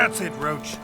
That's it, Roach.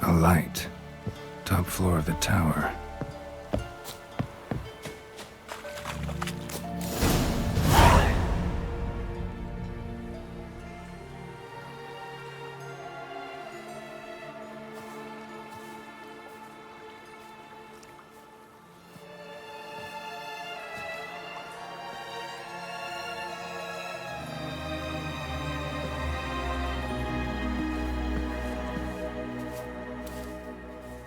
A light. Top floor of the tower.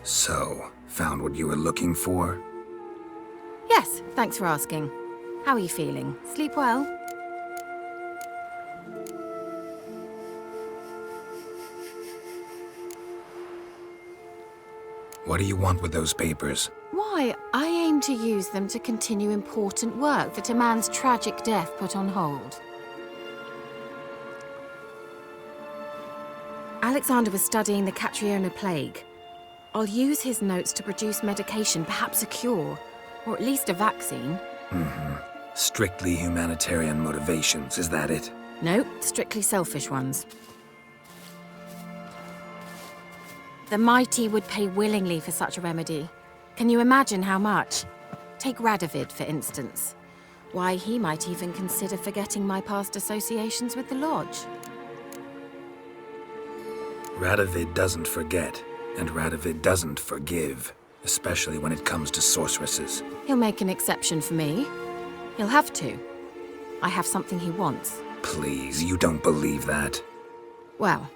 So, found what you were looking for? Yes, thanks for asking. How are you feeling? Sleep well? What do you want with those papers? Why, I aim to use them to continue important work that a man's tragic death put on hold. Alexander was studying the Catriona plague. I'll use his notes to produce medication, perhaps a cure, or at least a vaccine. Strictly humanitarian motivations, is that it? No, strictly selfish ones. The mighty would pay willingly for such a remedy. Can you imagine how much? Take Radovid, for instance. Why, he might even consider forgetting my past associations with the Lodge. Radovid doesn't forget, and Radovid doesn't forgive, especially when it comes to sorceresses. He'll make an exception for me. He'll have to. I have something he wants. Please, you don't believe that. Well,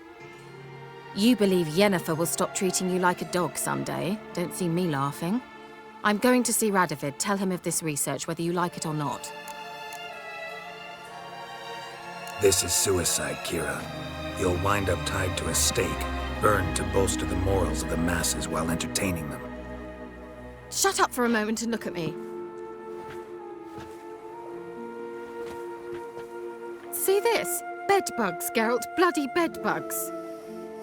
you believe Yennefer will stop treating you like a dog someday. Don't see me laughing. I'm going to see Radovid. Tell him of this research, whether you like it or not. This is suicide, Kira. You'll wind up tied to a stake, burned to bolster the morals of the masses while entertaining them. Shut up for a moment and look at me. See this? Bedbugs, Geralt. Bloody bedbugs.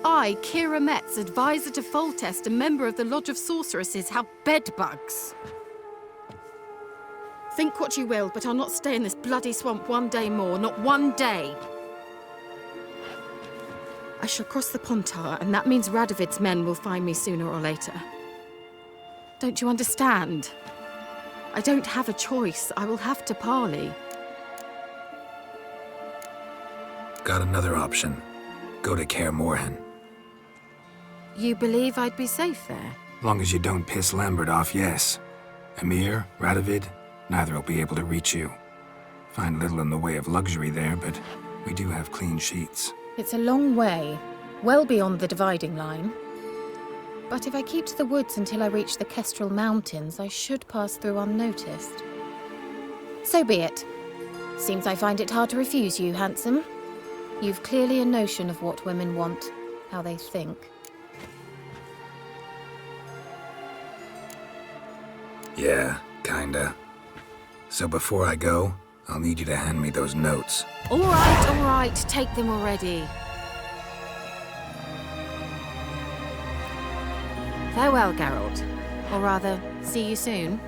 I, Kira Metz, advisor to Foltest, a member of the Lodge of Sorceresses, have bedbugs. Think what you will, but I'll not stay in this bloody swamp one day more. Not one day. I shall cross the Pontar, and that means Radovid's men will find me sooner or later. Don't you understand? I don't have a choice. I will have to parley. Got another option. Go to Kaer Morhen. You believe I'd be safe there? Long as you don't piss Lambert off, yes. Emir, Radovid, neither will be able to reach you. Find little in the way of luxury there, but we do have clean sheets. It's a long way, well beyond the dividing line. But if I keep to the woods until I reach the Kestrel Mountains, I should pass through unnoticed. So be it. Seems I find it hard to refuse you, handsome. You've clearly a notion of what women want, how they think. Yeah, kinda. So before I go, I'll need you to hand me those notes. All right, take them already. Farewell, Geralt. Or rather, see you soon.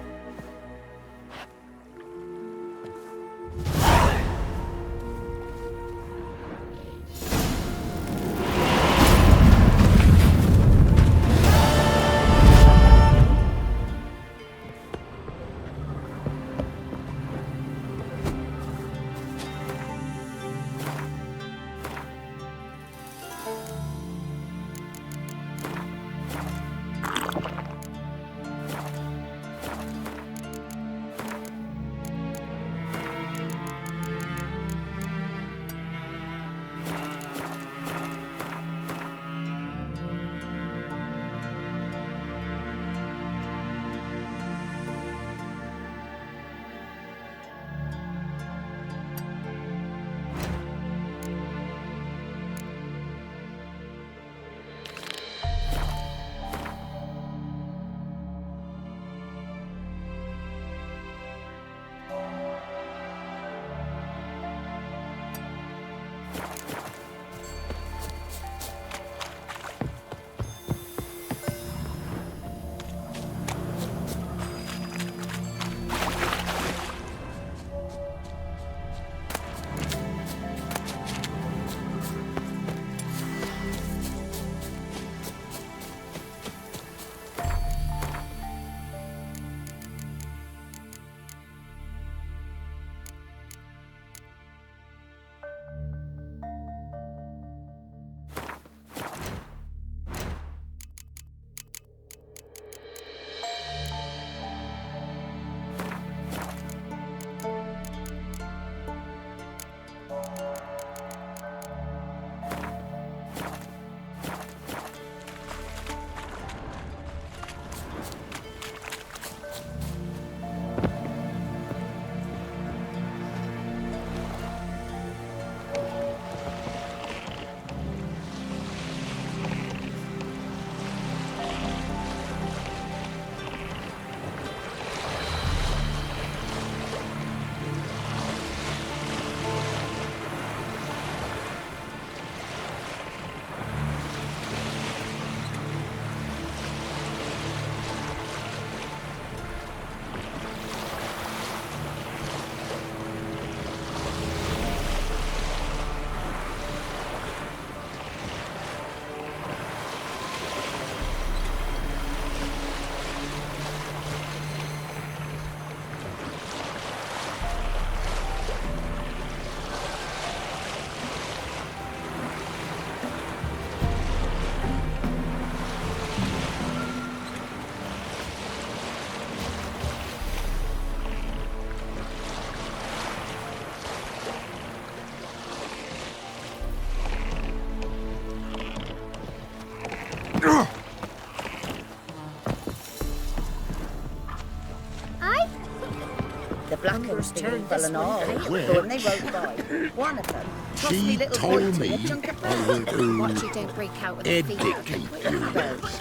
The Blackhams people and all. Where? But when they rode by, one of them tossed She me little told Hoyt me in a chunk of I will do Watch you don't break out with a fever. educate you.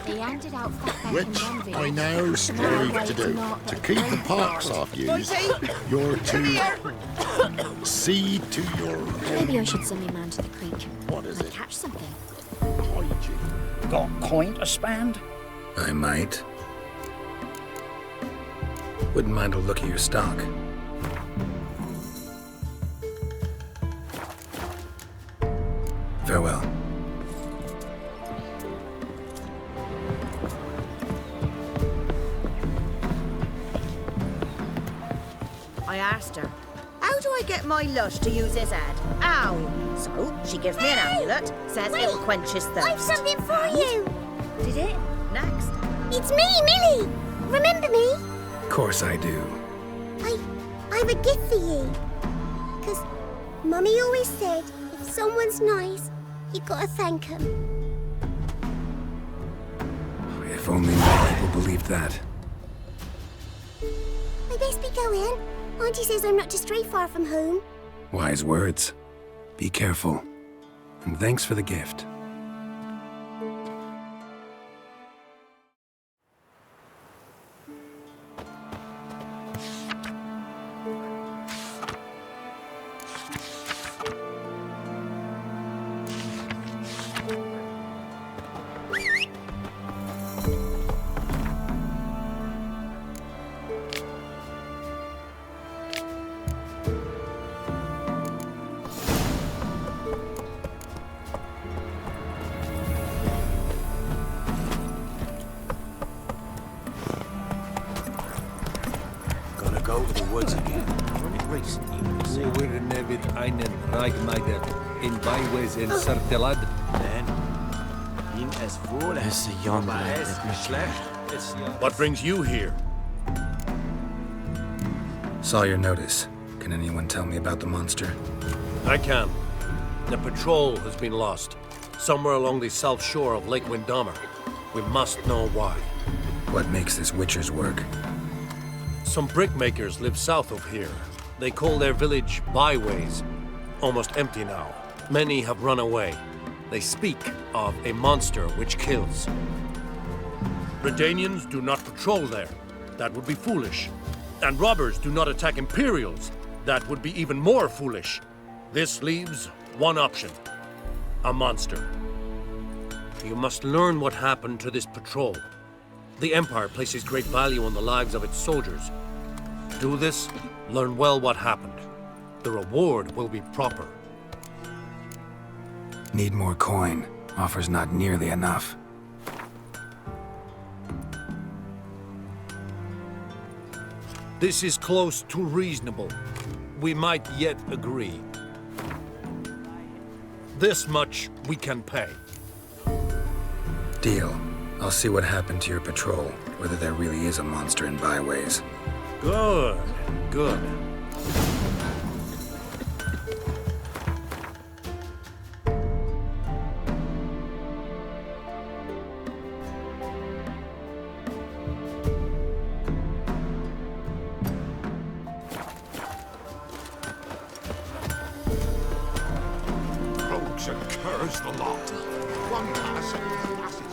They handed out fatback Which in one I village. now strive to do, to keep the parks off you. You're to see to your Maybe I should send my man to the creek. What is Might it? catch something. hygiene. Got coin to spend? I might. Wouldn't mind a look at your stock. Farewell. I asked her, how do I get my lush to use his head? Ow! So she gives me an amulet, says it will quench his thirst. I've something for you. Did it? Next. It's me, Millie. Remember me? Of course I do. I've a gift for you. 'Cause Mummy always said, if someone's nice, you gotta thank them. If only more people believed that. I best be going. Auntie says I'm not to stray far from home. Wise words. Be careful. And thanks for the gift. Gonna go to the woods again. Wo wir nevid einen Reitmeister in Beiwes in Sertelad. Then, in as wohl as a young lad. What brings you here? Saw your notice. Can anyone tell me about the monster? I can. The patrol has been lost. Somewhere along the south shore of Lake Windammer. We must know why. What makes this Witcher's work? Some brickmakers live south of here. They call their village Byways. Almost empty now. Many have run away. They speak of a monster which kills. Redanians do not patrol there. That would be foolish. And robbers do not attack Imperials. That would be even more foolish. This leaves one option. A monster. You must learn what happened to this patrol. The Empire places great value on the lives of its soldiers. Do this, learn well what happened. The reward will be proper. Need more coin. Offer's not nearly enough. This is close to reasonable. We might yet agree. This much we can pay. Deal. I'll see what happened to your patrol, whether there really is a monster in Byways. Good, good. Rogues and curs the lot. One passing the passage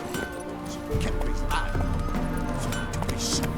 kept his eye. To be seen.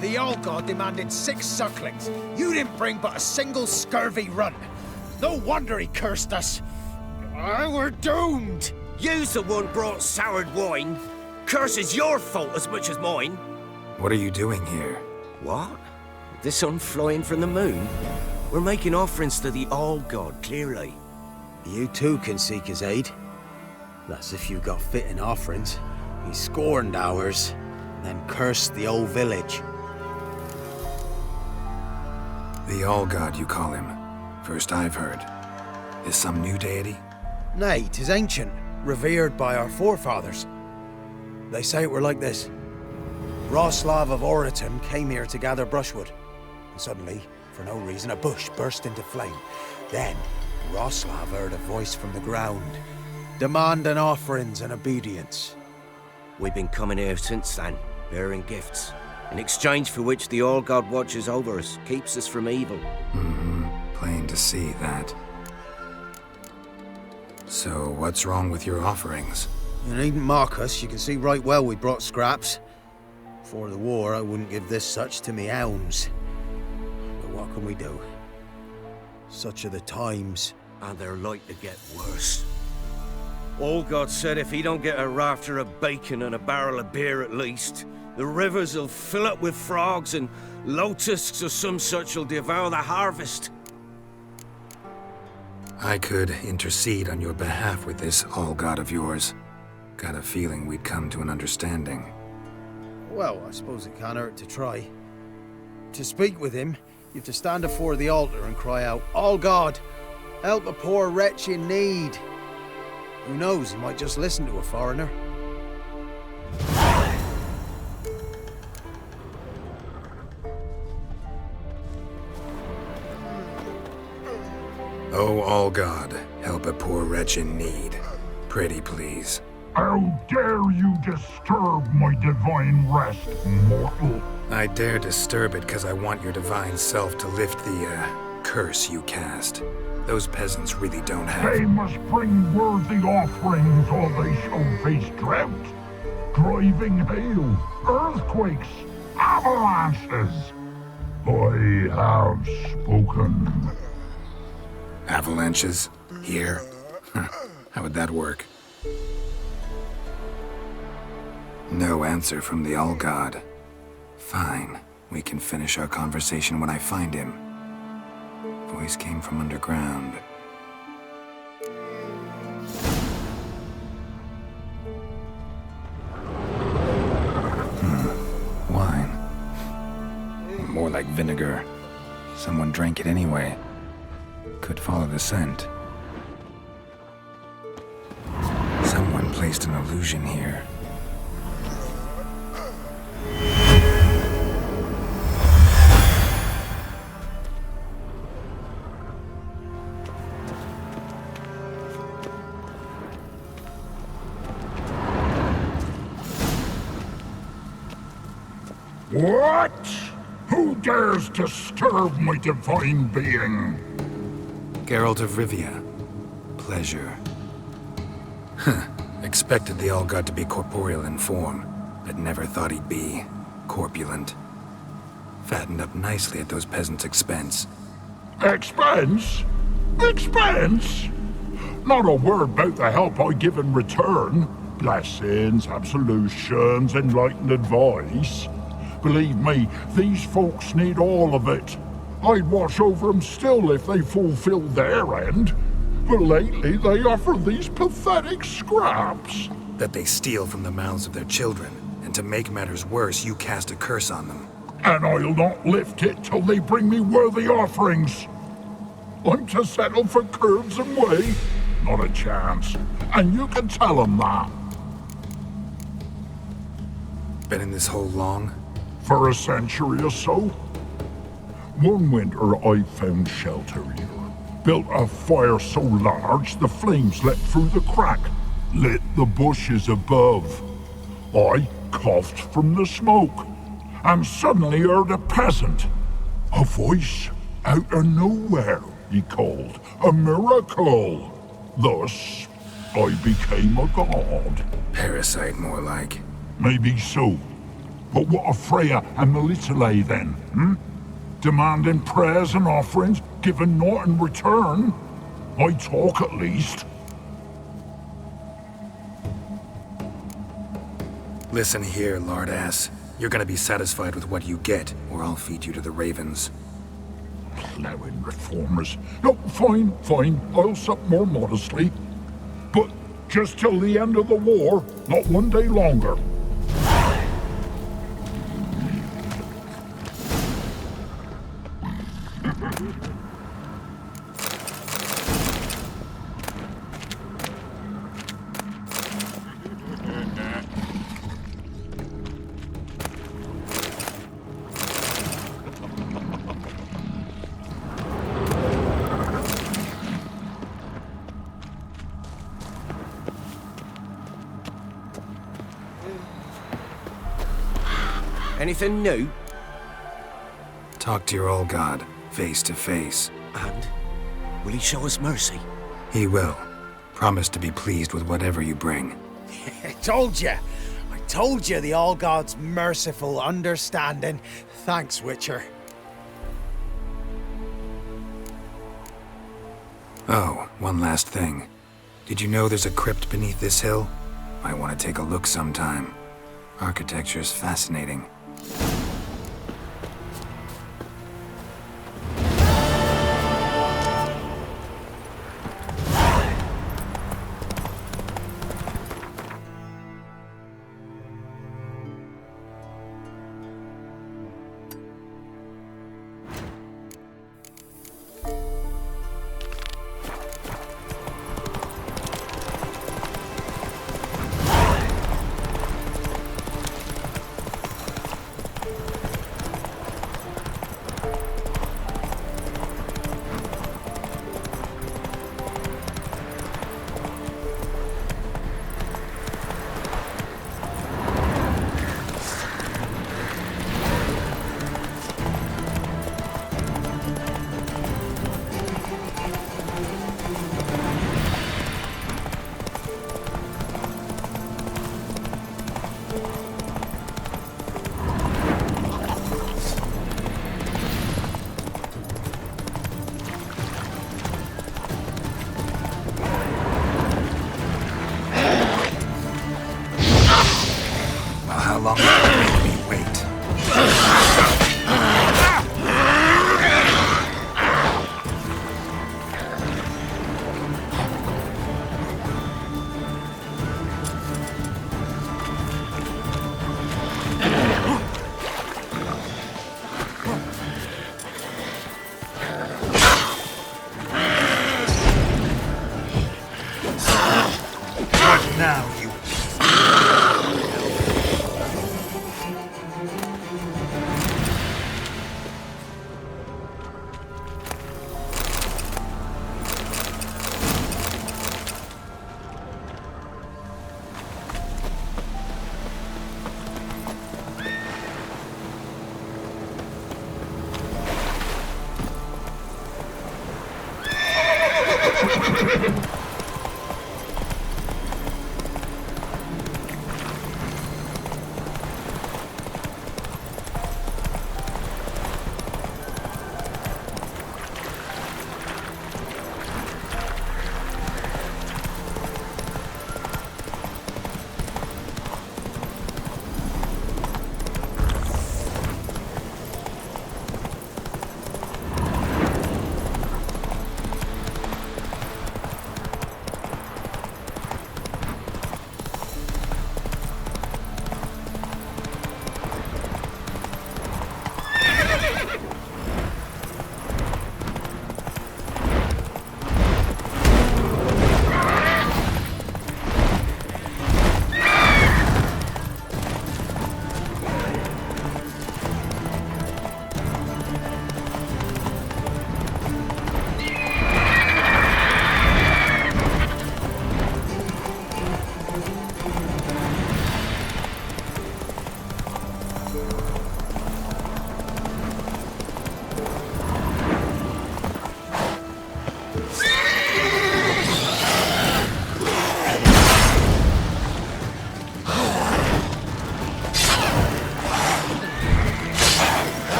The old god demanded 6 sucklings. You didn't bring but a single scurvy run. No wonder he cursed us. We're doomed. You's the one brought soured wine. Curse is your fault as much as mine. What are you doing here? What? The sun flying from the moon? We're making offerings to the All God, clearly. You too can seek his aid. That's if you got fitting offerings. He scorned ours, then cursed the old village. The All-God, you call him. First I've heard. Is some new deity? Nay, 'tis ancient, revered by our forefathers. They say it were like this. Roslav of Oriton came here to gather brushwood. And suddenly, for no reason, a bush burst into flame. Then, Roslav heard a voice from the ground, demanding offerings and obedience. We've been coming here since then, bearing gifts, in exchange for which the All-God watches over us, keeps us from evil. Plain to see that. So, what's wrong with your offerings? You needn't mock us, you can see right well we brought scraps. Before the war, I wouldn't give this such to me elms. But what can we do? Such are the times. And they're like to get worse. All-God said if he don't get a rafter of bacon and a barrel of beer at least, the rivers will fill up with frogs and locusts or some such will devour the harvest. I could intercede on your behalf with this All-God of yours. Got a feeling we'd come to an understanding. Well, I suppose it can't hurt to try. To speak with him, you have to stand before the altar and cry out, "All God, help a poor wretch in need." Who knows, he might just listen to a foreigner. Oh, All-God, help a poor wretch in need. Pretty please. How dare you disturb my divine rest, mortal? I dare disturb it because I want your divine self to lift the, curse you cast. Those peasants really don't have... They must bring worthy offerings or they shall face drought, driving hail, earthquakes, avalanches. I have spoken. Avalanches? Here? How would that work? No answer from the All-God. Fine. We can finish our conversation when I find him. Voice came from underground. Wine. More like vinegar. Someone drank it anyway. Could follow the scent. Someone placed an illusion here. What? Who dares disturb my divine being? Geralt of Rivia. Pleasure. Expected the All-God to be corporeal in form, but never thought he'd be corpulent. Fattened up nicely at those peasants' expense. Expense? Expense? Not a word about the help I give in return. Blessings, absolutions, enlightened advice. Believe me, these folks need all of it. I'd watch over them still if they fulfilled their end. But lately they offer these pathetic scraps. That they steal from the mouths of their children, and to make matters worse, you cast a curse on them. And I'll not lift it till they bring me worthy offerings. I'm to settle for curves and whey? Not a chance. And you can tell them that. Been in this hole long? For a century or so. One winter I found shelter here. Built a fire so large the flames leapt through the crack, lit the bushes above. I coughed from the smoke, and suddenly heard a peasant. A voice out of nowhere, he called. A miracle. Thus, I became a god. Parasite, more like. Maybe so. But what of Freya and Melitele then, Demanding prayers and offerings, given naught in return. I talk at least. Listen here, lardass. You're gonna be satisfied with what you get, or I'll feed you to the ravens. Plowing reformers. No, fine, fine. I'll sup more modestly. But Just till the end of the war, not one day longer. Anything new? Talk to your old god, face to face. And? Will he show us mercy? He will. Promise to be pleased with whatever you bring. I told you the All God's merciful understanding. Thanks, Witcher. Oh, one last thing. Did you know there's a crypt beneath this hill? Might want to take a look sometime. Architecture's fascinating. How long will you make me wait? What now, you?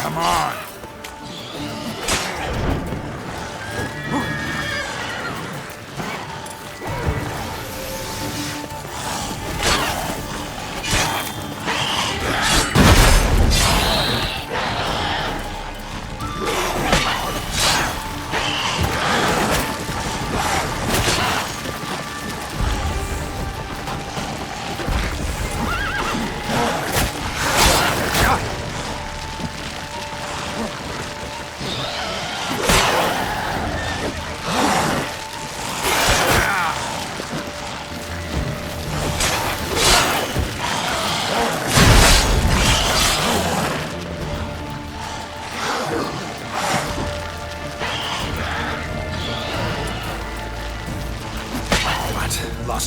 Come on!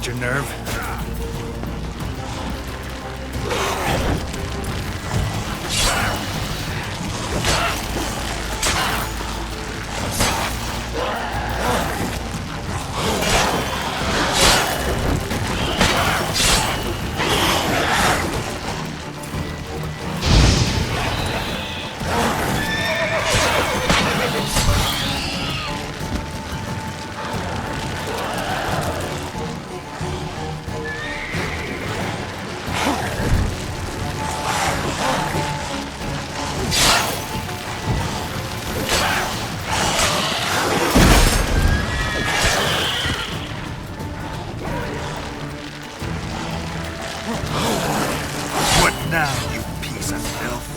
Lost your nerve? Now, you piece of filth.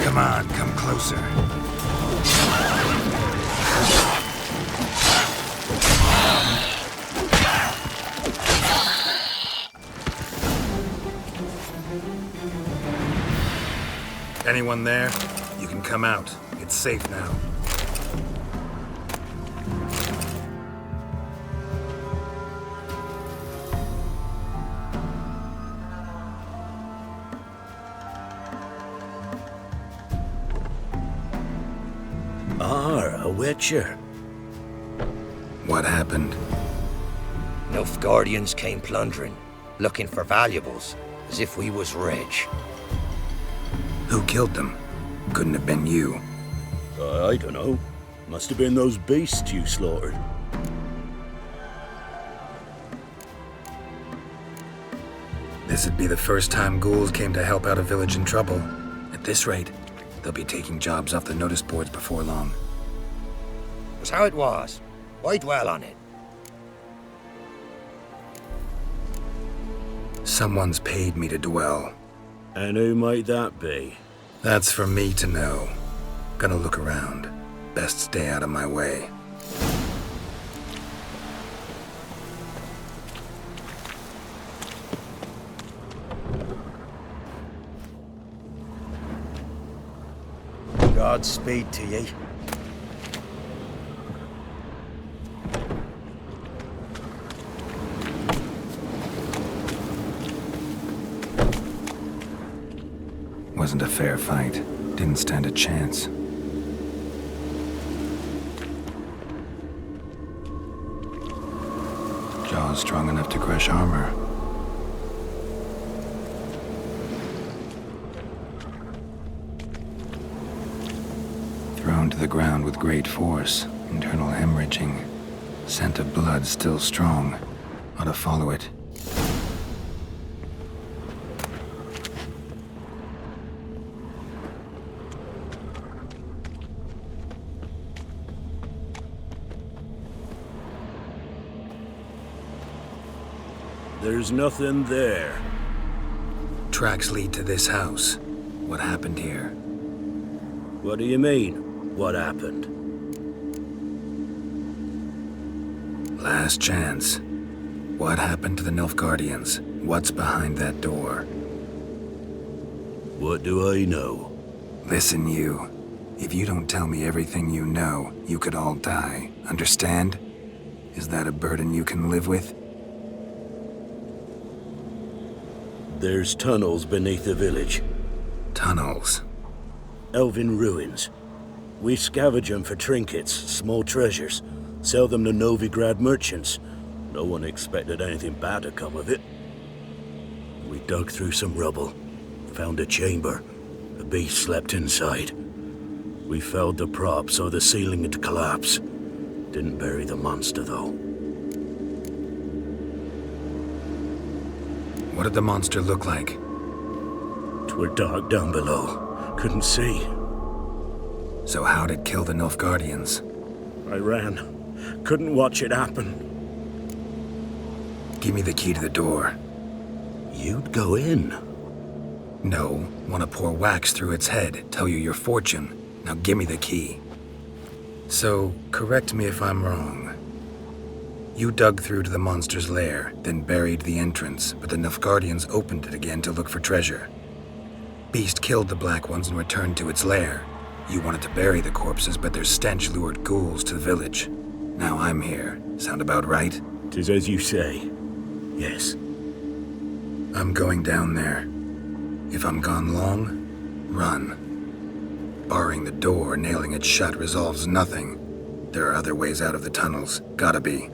Come on, come closer. Anyone there? You can come out. It's safe now. A Witcher. What happened? Nilfgaardians came plundering, looking for valuables, as if we was rich. Who killed them? Couldn't have been you. I don't know. Must have been those beasts you slaughtered. This'd be the first time ghouls came to help out a village in trouble. At this rate, they'll be taking jobs off the notice boards before long. Was how it was. Why dwell on it? Someone's paid me to dwell. And who might that be? That's for me to know. Gonna look around. Best stay out of my way. Godspeed to ye. Wasn't a fair fight. Didn't stand a chance. Jaws strong enough to crush armor. Thrown to the ground with great force. Internal hemorrhaging. Scent of blood still strong. Ought to follow it. There's nothing there. Tracks lead to this house. What happened here? What do you mean, what happened? Last chance. What happened to the Nilfgaardians? What's behind that door? What do I know? Listen, you. If you don't tell me everything you know, you could all die. Understand? Is that a burden you can live with? There's tunnels beneath the village. Tunnels? Elven ruins. We scavenge them for trinkets, small treasures. Sell them to Novigrad merchants. No one expected anything bad to come of it. We dug through some rubble. Found a chamber. The beast slept inside. We felled the prop so the ceiling had collapsed. Didn't bury the monster, though. What did the monster look like? 'Twere dark down below. Couldn't see. So how'd it kill the Nilfgaardians? I ran. Couldn't watch it happen. Give me the key to the door. You'd go in? No. Want to pour wax through its head, tell you your fortune. Now give me the key. So, correct me if I'm wrong. You dug through to the monster's lair, then buried the entrance, but the Nilfgaardians opened it again to look for treasure. Beast killed the Black Ones and returned to its lair. You wanted to bury the corpses, but their stench lured ghouls to the village. Now I'm here. Sound about right? 'Tis as you say. Yes. I'm going down there. If I'm gone long, run. Barring the door, nailing it shut resolves nothing. There are other ways out of the tunnels. Gotta be.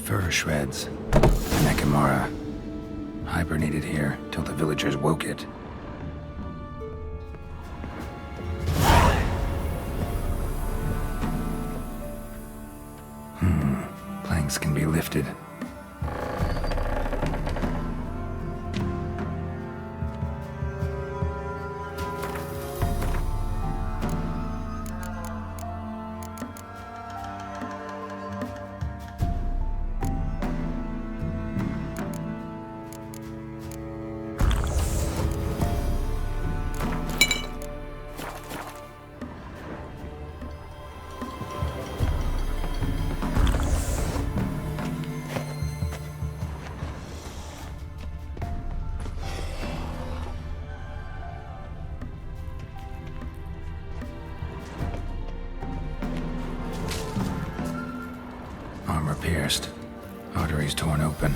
Fur shreds. Nekimara. Hibernated here till the villagers woke it. Planks can be lifted. Armor pierced. Arteries torn open.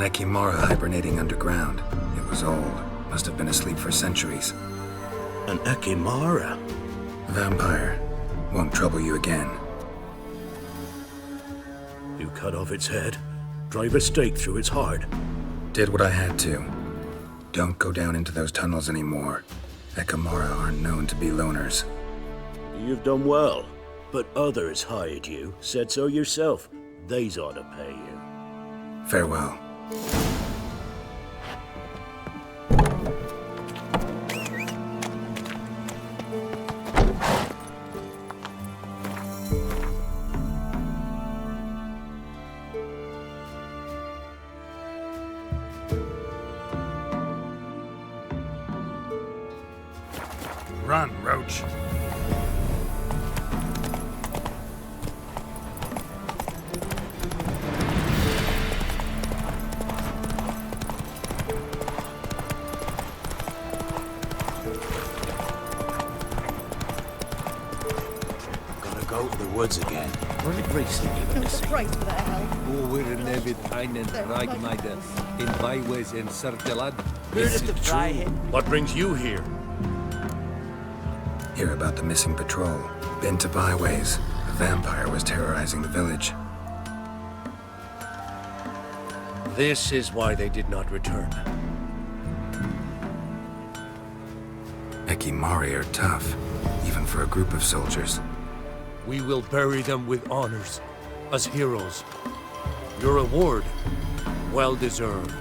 Ekimara hibernating underground. It was old. Must have been asleep for centuries. An Ekimara? Vampire. Won't trouble you again. You cut off its head, drive a stake through its heart. Did what I had to. Don't go down into those tunnels anymore. Ekimara aren't known to be loners. You've done well, but others hired you. Said so yourself. They's ought to pay you. Farewell. Run, Roach. Gotta go to the woods again. Running racing, you It's a price for that hell. Over nevid einen Ragmeide in Byways in Sertelad. Is it true? What brings you here? Hear about the missing patrol. Been to Byways. A vampire was terrorizing the village. This is why they did not return. Ekimari are tough, even for a group of soldiers. We will bury them with honors, as heroes. Your reward, well deserved.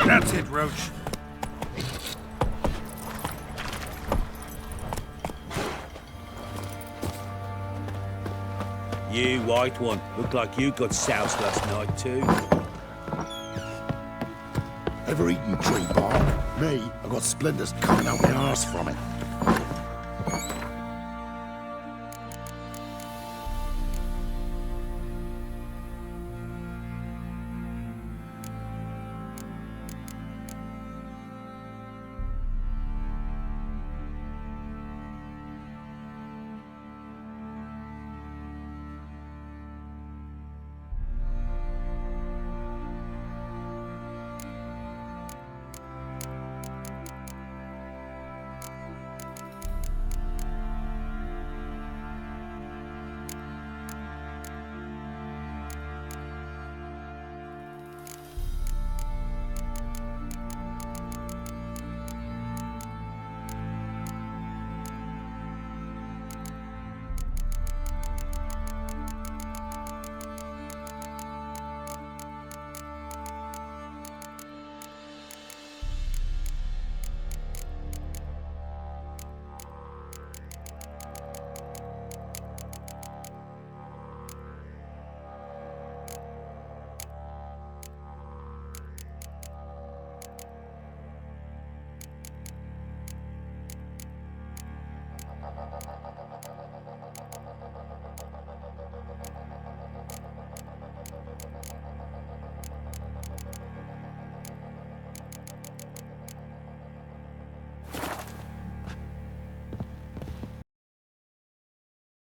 That's it, Roach. You, white one, look like you got soused last night too. Ever eaten tree bark? Me, I got splinters coming out my arse from it.